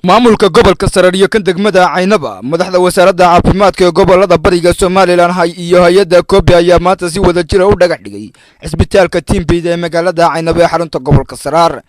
maamulka gobolka Saraar kan degmada Caynaba madaxda wasaaradda caafimaadka gobolada bariga Soomaaliland iyo hay'adda Kobi ayaa maanta si wada jir ah u dhagax dhigay isbitaalka Timbid ee magaalada Caynaba ee xarunta gobolka Saraar.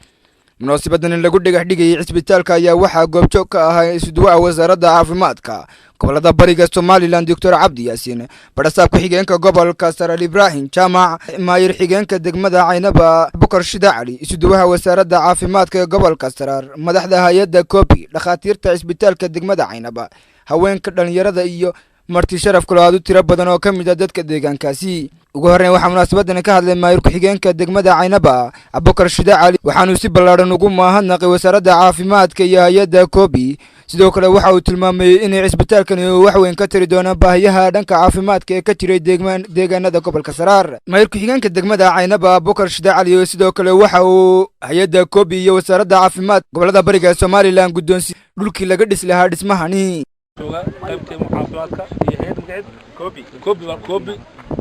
munaasabadan lagu dhagax dhigay isbitaalka ayaa waxaa goobjoog ka ahaa isduwaca wasaaradda caafimaadka gobolada bariga Soomaaliland Dr. Cabdi Yaasiin barasaab ku xigeenka gobolka Saraar Ibrahim Jaamac maayir xigeenka degmada Caynaba Bukar Shida Cali isduwaca wasaaradda caafimaadka gobolka Saraar madaxda hay'adda Kobi dhakhaatiirta isbitaalka degmada Caynaba haweenka dhalinyarada iyo marti sharaf kale aad u tiro badan oo kamid ah dadka deegaankaasi. ugu horeyn waxaa munaasabadan ka hadlay maayir ku xigeenka degmada Caynaba Bukar Shida Cali waxaanu si ballaaran ugu mahadnaqay wasaaradda caafimaadka iyo hay'adda Kobi sidoo kale waxa uu tilmaamay in isbitaalkani uu wax weyn ka tiri doono baahiyaha dhanka caafimaadka ee ka jiray deegaanada gobolka Saraar. maayir ku xigeenka degmada Caynaba Bukar Shida Cali sidoo kale waxa uu hay'adda Kobi iyo wasaaradda caafimaadka gobolada bariga Soomaaliland guddoonsi dhulkii laga dhis lahaa dhismahani qaybta caafimaadka iyo hay'adda Kobi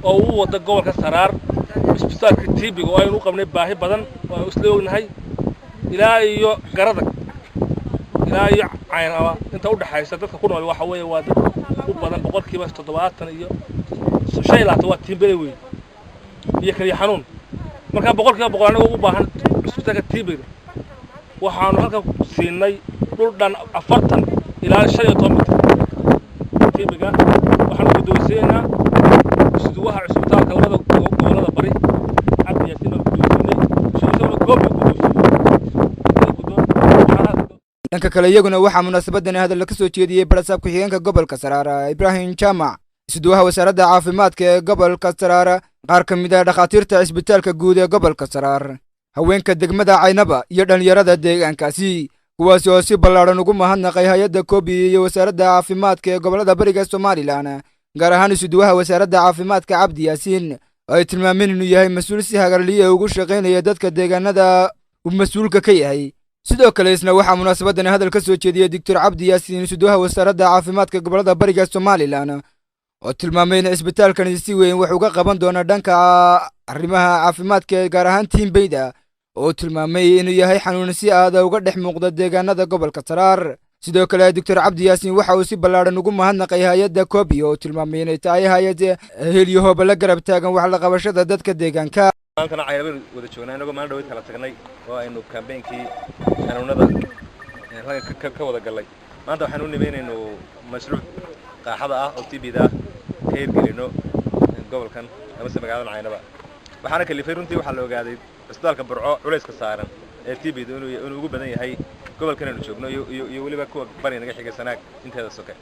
oo uu wada gobolka Saraar isbitaalka Timbid oo aynu qabnay baahi badan oo isla ognahay ilaa iyo Garadag ilaa iyo Caynaba inta u dhaxaysa dadka ku nool waxa weeye waa dad u badan 70% iyo shay laata waa Timbid weey iyo kaliya xanuun marka 100% anagu u baahan isbitaalka Timbid waxaanu halka siinay dhul dhan 40 ilaa 15 Timbid waxaanu guddoonsiinaa isduwaha isbitaalka gobolada bari Cabdi Yaasiin oo guddoonsiinay Kobi dhanka kale iyaguna waxaa munaasabadan hadal ka soo jeediyay barasaab ku xigeenka gobolka Saraar Ibrahim Jaamac isduwaha wasaaradda caafimaadka ee gobolka Saraar qaar ka mid ah dhakhaatiirta isbitaalka guud ee gobolka Saraar haweenka degmada Caynaba iyo dhalinyarada deegaankaasi kuwaas oo si ballaaran ugu mahadnaqay hay'adda Kobi iyo wasaaradda caafimaadka ee gobolada bariga Soomaaliland gaar ahaan isduwaha wasaaradda caafimaadka Cabdi Yaasiin oo ay tilmaameen inuu yahay mas'uul si hagarliye ugu shaqeynaya dadka deegaanada uu mas'uulka ka yahay. sidoo kale isna waxaa munaasabadan hadal ka soo jeediyay Dr. Cabdi Yaasiin isduwaha wasaaradda caafimaadka gobolada bariga Soomaaliland oo tilmaamay in isbitaalkani si weyn wax uga qaban doono dhanka arrimaha caafimaadka gaar ahaan Timbid oo tilmaamay inuu yahay xanuun si aad uga dhex muuqda deegaanada gobolka Saraar. sidoo kale Dr. Cabdi Yaasiin waxa uu si ballaaran ugu mahadnaqay hay'adda Kobi oo tilmaamay inay tahay hay'ad heliyo bala garab taagan wax la qabashada dadka deegaanka. halkana Caynaba wada joognaa inagoo maalin dhaweyd kala tagnay oo aynu campaign-kii xanuunada ka wada galay maanta waxaan u nimeynayno mashruuc qaaxada ah oo Timbid ka hirgelino gobolkan ama magaalada Caynaba waxaana kalifay runtii waxa la ogaaday isbitaalka Burco culayska saaran ee Timbid inuu ugu badan yahay gobolkan aynu joogno iyo waliba kuwa bari naga xiga Sanaag inteeda soke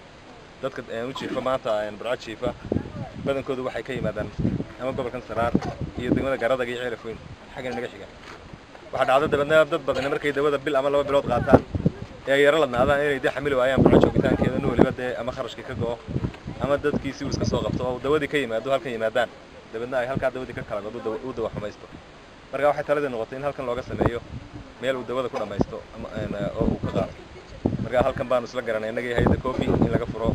dadka u jiifa maanta Burco jiifa badankoodu waxay ka yimaadaan ama gobolkan Saraar iyo degmada Garadag iyo Ceelafweyn xagga naga xiga waxa dhacda dad badan markay dawada bil ama 2 bilood qaataan ee yara ladnaadaan inay xamil waayaan Burco joogitaankeeda inuu waliba ama kharashka ka go'o ama dadkiisi iska soo qabto oo dawadii ka yimaado halkan yimaadaan dabadna ay halka dawadii ka kala godo u dawa xumaysto marka waxay talada noqotay in halkan looga sameeyo meel uu dawada ku dhamaysto oo uu ka qaado marka halkan baan isla garanay inaga hay'adda Kobi in laga furo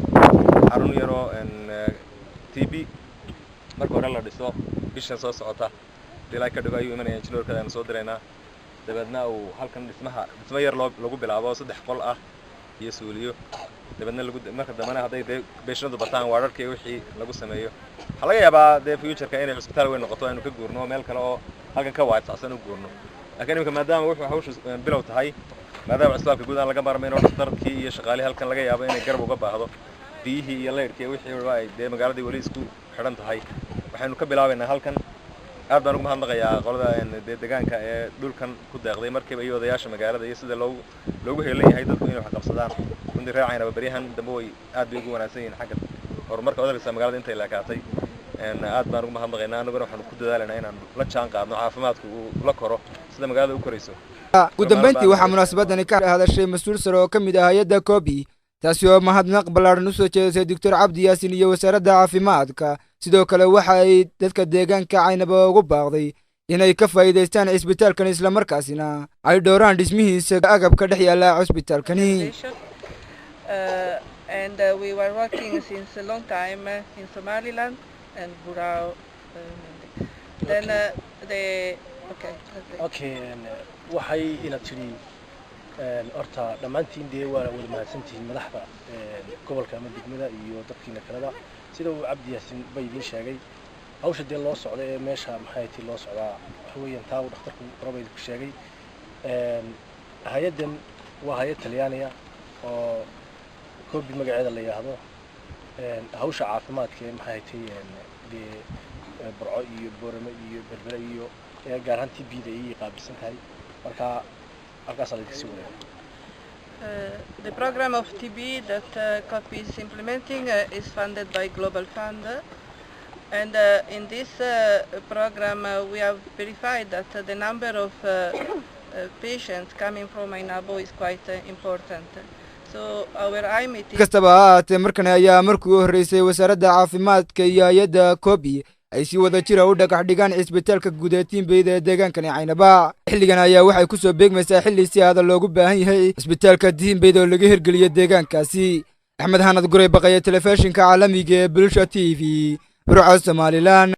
xarun yaro TB marka hore la dhiso bishan soo socota ilaa ka dhigo ayuu imanayaan injineerka aan soo direynaa dabadna uu halkan dhismo yar lagu bilaabo 3 qol ah iyo suuliyo dabadna marka dambana haday beeshadu bataan waararkii wixii lagu sameeyo waxa laga yaabaa future-ka inay isbitaal weyn noqoto aynu ka guurno meel kale oo halkan ka waayacsan u guurno laakiin imika maadaama wuxuu hawshu bilow tahay maadaama isbitaalka guud aan laga maarmayno dhakhtarkii iyo shaqaalaha halkan laga yaabo inay garab uga baahdo biyihii iyo leerkii wixii ay magaaladii wali isku xidhan tahay waxaynu ka bilaabaynaa halkan aad baan ugu mahadnaqayaa qolada deegaanka ee dhulkan ku deeqday markiiba iyo odayaasha magaalada iyo sida loogu heelan yahay dadku inay wax qabsadaan runtii reer Caynaba bariyahan dambe way aad bay ugu wanaagsan yihiin xagga horumarka odayga magaalada intay la kaatay aad baan ugu mahadnaqaynaa anaguna waxaan ku dadaalanaa inaan la jaan qaadno caafimaadku la koro sida magaalada u korayso. ugu dambeyntii waxaa munaasabadan ka hadashay mas'uul sare oo kamid ah hay'adda Kobi taasi oo mahadnaq ballaaran u soo jeedisay Dr. Cabdi Yaasiin iyo wasaaradda caafimaadka sidoo kale waxa ay dadka deegaanka Caynaba ugu baaqday inay ka faa'iideystaan isbitaalkan isla markaasina ay dhowraan dhismihiisa agabka dhex yaala isbitaalkani. And we were working since a long time in Somaliland and Burao. Then okay waxay ina tiri horta dhammaantiin dee waa wada mahadsantihiin madaxda gobolka ama degmada iyo dadkiina kaleba sida uu Cabdi Yaasin bay idin sheegay hawsha dee loo socdo ee meesha maxay tahay loo socdaa waxa weeyaan taa uu dhakhtarku Robayl ku sheegay hay'adan waa hay'ad Talyaaniga oo koobi magaceeda la yiraahdo hawsha caafimaadka ee maxay tahay dee burco iyo boorama iyo berbera iyo gaar ahaan TB-da ay qaabilsan tahay marka the program of TB that COP is implementing is funded by Global Fund, and in this program we have verified that the number of patients coming from Ainabo is quite important. So our eye meeting kastaba ahaatee markan ayaa markii u horreysay wasaaradda caafimaadka iyo hay'adda COPI ay si wada jira u dhagax dhigaan cisbitaalka guud ee Timbeyda ee deegaankani Caynaba xilligan ayaa waxay ku soo beegmaysaa xilli si aad loogu baahan yahay cisbitaalka Timbeyda oo laga hirgeliyo deegaankaasi Axmed Hanad Gurey baqaya telefishinka caalamiga ee Bulsha TV Burco Somaliland